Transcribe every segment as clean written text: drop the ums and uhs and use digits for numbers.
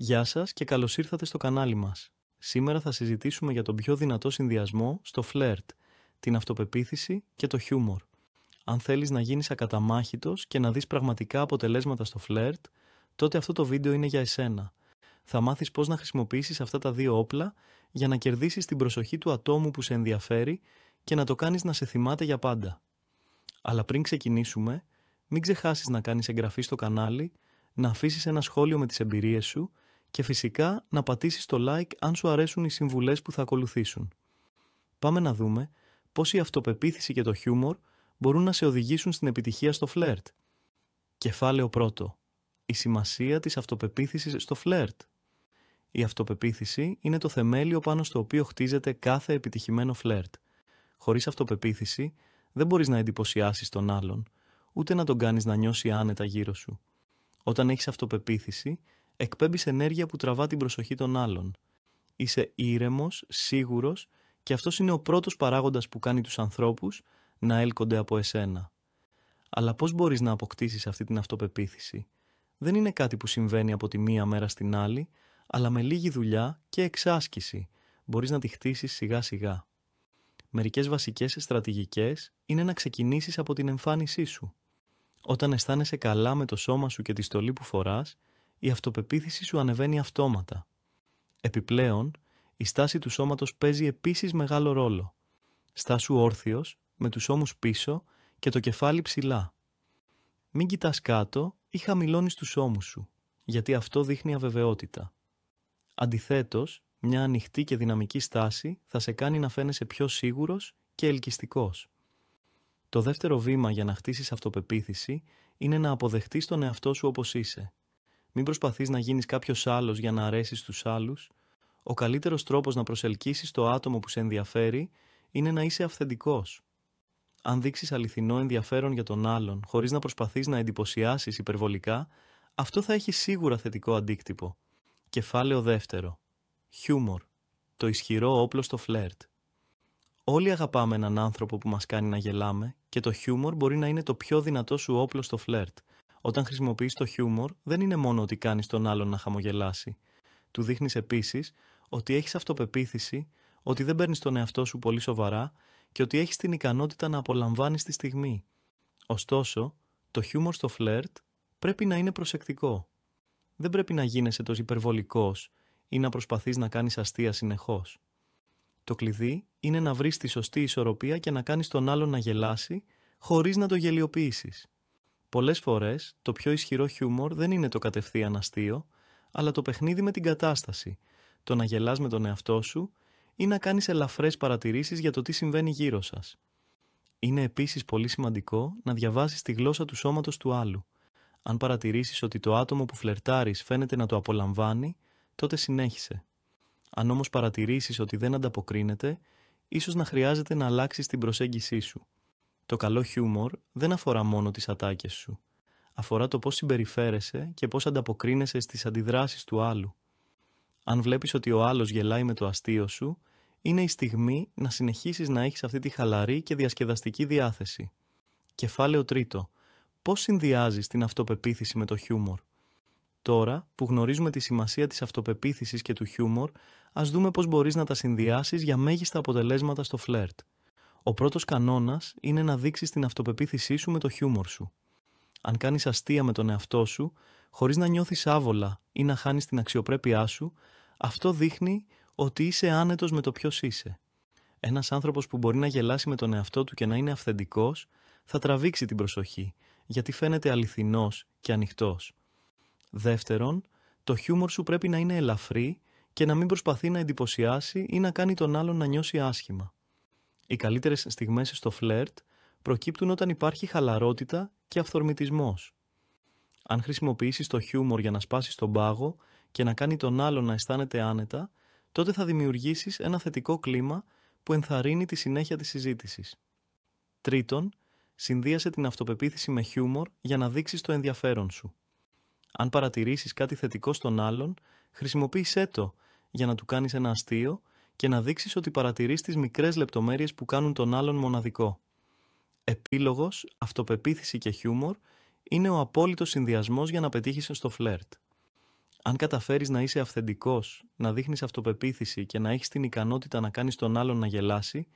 Γεια σας και καλώς ήρθατε στο κανάλι μας. Σήμερα θα συζητήσουμε για τον πιο δυνατό συνδυασμό στο φλερτ, την αυτοπεποίθηση και το χιούμορ. Αν θέλεις να γίνεις ακαταμάχητος και να δεις πραγματικά αποτελέσματα στο φλερτ, τότε αυτό το βίντεο είναι για εσένα. Θα μάθεις πώς να χρησιμοποιήσεις αυτά τα δύο όπλα για να κερδίσεις την προσοχή του ατόμου που σε ενδιαφέρει και να το κάνεις να σε θυμάται για πάντα. Αλλά πριν ξεκινήσουμε, μην ξεχάσεις να κάνεις εγγραφή στο κανάλι, να αφήσεις ένα σχόλιο με τις εμπειρίες σου και φυσικά να πατήσεις το like αν σου αρέσουν οι συμβουλές που θα ακολουθήσουν. Πάμε να δούμε πώς η αυτοπεποίθηση και το χιούμορ μπορούν να σε οδηγήσουν στην επιτυχία στο φλερτ. Κεφάλαιο 1. Η σημασία της αυτοπεποίθησης στο φλερτ. Η αυτοπεποίθηση είναι το θεμέλιο πάνω στο οποίο χτίζεται κάθε επιτυχημένο φλερτ. Χωρίς αυτοπεποίθηση δεν μπορείς να εντυπωσιάσεις τον άλλον, ούτε να τον κάνεις να νιώσει άνετα γύρω σου. Όταν έχεις αυτοπεποίθηση, εκπέμπεις ενέργεια που τραβά την προσοχή των άλλων. Είσαι ήρεμος, σίγουρος και αυτός είναι ο πρώτος παράγοντας που κάνει τους ανθρώπους να έλκονται από εσένα. Αλλά πώς μπορείς να αποκτήσεις αυτή την αυτοπεποίθηση? Δεν είναι κάτι που συμβαίνει από τη μία μέρα στην άλλη, αλλά με λίγη δουλειά και εξάσκηση μπορείς να τη χτίσεις σιγά σιγά. Μερικές βασικές στρατηγικές είναι να ξεκινήσεις από την εμφάνισή σου. Όταν αισθάνεσαι καλά με το σώμα σου και τη στολή που φοράς, η αυτοπεποίθηση σου ανεβαίνει αυτόματα. Επιπλέον, η στάση του σώματος παίζει επίσης μεγάλο ρόλο. Στάσου όρθιος, με τους ώμους πίσω και το κεφάλι ψηλά. Μην κοιτάς κάτω ή χαμηλώνεις τους ώμους σου, γιατί αυτό δείχνει αβεβαιότητα. Αντιθέτως, μια ανοιχτή και δυναμική στάση θα σε κάνει να φαίνεσαι πιο σίγουρος και ελκυστικός. Το δεύτερο βήμα για να χτίσεις αυτοπεποίθηση είναι να αποδεχτείς τον εαυτό σου όπως είσαι. Μην προσπαθείς να γίνεις κάποιος άλλος για να αρέσεις στους άλλους. Ο καλύτερος τρόπος να προσελκύσεις το άτομο που σε ενδιαφέρει είναι να είσαι αυθεντικός. Αν δείξεις αληθινό ενδιαφέρον για τον άλλον, χωρίς να προσπαθείς να εντυπωσιάσεις υπερβολικά, αυτό θα έχει σίγουρα θετικό αντίκτυπο. Κεφάλαιο 2. Χιούμορ. Το ισχυρό όπλο στο φλερτ. Όλοι αγαπάμε έναν άνθρωπο που μας κάνει να γελάμε και το χιούμορ μπορεί να είναι το πιο δυνατό σου όπλο στο φλερτ. Όταν χρησιμοποιείς το χιούμορ, δεν είναι μόνο ότι κάνεις τον άλλον να χαμογελάσει. Του δείχνεις επίσης ότι έχεις αυτοπεποίθηση, ότι δεν παίρνεις τον εαυτό σου πολύ σοβαρά και ότι έχεις την ικανότητα να απολαμβάνεις τη στιγμή. Ωστόσο, το χιούμορ στο φλερτ πρέπει να είναι προσεκτικό. Δεν πρέπει να γίνεσαι τόσο υπερβολικός ή να προσπαθείς να κάνεις αστεία συνεχώς. Το κλειδί είναι να βρεις τη σωστή ισορροπία και να κάνεις τον άλλον να γελάσει χωρίς να το γελιοποιήσεις. Πολλές φορές το πιο ισχυρό χιούμορ δεν είναι το κατευθείαν αστείο, αλλά το παιχνίδι με την κατάσταση, το να γελάς με τον εαυτό σου ή να κάνεις ελαφρές παρατηρήσεις για το τι συμβαίνει γύρω σας. Είναι επίσης πολύ σημαντικό να διαβάσεις τη γλώσσα του σώματος του άλλου. Αν παρατηρήσεις ότι το άτομο που φλερτάρεις φαίνεται να το απολαμβάνει, τότε συνέχισε. Αν όμως παρατηρήσεις ότι δεν ανταποκρίνεται, ίσως να χρειάζεται να αλλάξεις την προσέγγισή σου. Το καλό χιούμορ δεν αφορά μόνο τις ατάκες σου. Αφορά το πώς συμπεριφέρεσαι και πώς ανταποκρίνεσαι στις αντιδράσεις του άλλου. Αν βλέπεις ότι ο άλλος γελάει με το αστείο σου, είναι η στιγμή να συνεχίσεις να έχεις αυτή τη χαλαρή και διασκεδαστική διάθεση. Κεφάλαιο 3. Πώς συνδυάζεις την αυτοπεποίθηση με το χιούμορ? Τώρα που γνωρίζουμε τη σημασία της αυτοπεποίθησης και του χιούμορ, ας δούμε πώς μπορείς να τα συνδυάσεις για μέγιστα αποτελέσματα στο φλερτ. Ο πρώτος κανόνας είναι να δείξεις την αυτοπεποίθησή σου με το χιούμορ σου. Αν κάνεις αστεία με τον εαυτό σου, χωρίς να νιώθεις άβολα ή να χάνεις την αξιοπρέπειά σου, αυτό δείχνει ότι είσαι άνετος με το ποιος είσαι. Ένας άνθρωπος που μπορεί να γελάσει με τον εαυτό του και να είναι αυθεντικός, θα τραβήξει την προσοχή, γιατί φαίνεται αληθινός και ανοιχτός. Δεύτερον, το χιούμορ σου πρέπει να είναι ελαφρύ και να μην προσπαθεί να εντυπωσιάσει ή να κάνει τον άλλον να νιώσει άσχημα. Οι καλύτερες στιγμές στο φλερτ προκύπτουν όταν υπάρχει χαλαρότητα και αυθορμητισμός. Αν χρησιμοποιήσεις το χιούμορ για να σπάσεις τον πάγο και να κάνει τον άλλον να αισθάνεται άνετα, τότε θα δημιουργήσεις ένα θετικό κλίμα που ενθαρρύνει τη συνέχεια της συζήτησης. Τρίτον, συνδύασε την αυτοπεποίθηση με χιούμορ για να δείξεις το ενδιαφέρον σου. Αν παρατηρήσεις κάτι θετικό στον άλλον, χρησιμοποίησέ το για να του κάνεις ένα αστείο και να δείξεις ότι παρατηρείς τις μικρές λεπτομέρειες που κάνουν τον άλλον μοναδικό. Επίλογος, αυτοπεποίθηση και χιούμορ είναι ο απόλυτος συνδυασμός για να πετύχεις στο φλερτ. Αν καταφέρεις να είσαι αυθεντικός, να δείχνεις αυτοπεποίθηση και να έχεις την ικανότητα να κάνεις τον άλλον να γελάσει,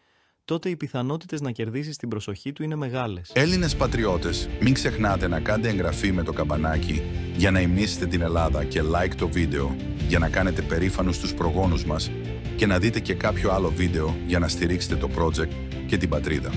τότε οι πιθανότητες να κερδίσεις την προσοχή του είναι μεγάλες. Έλληνες πατριώτες, μην ξεχνάτε να κάνετε εγγραφή με το καμπανάκι για να υμνήσετε την Ελλάδα και like το βίντεο για να κάνετε περήφανους τους προγόνους μας και να δείτε και κάποιο άλλο βίντεο για να στηρίξετε το project και την πατρίδα.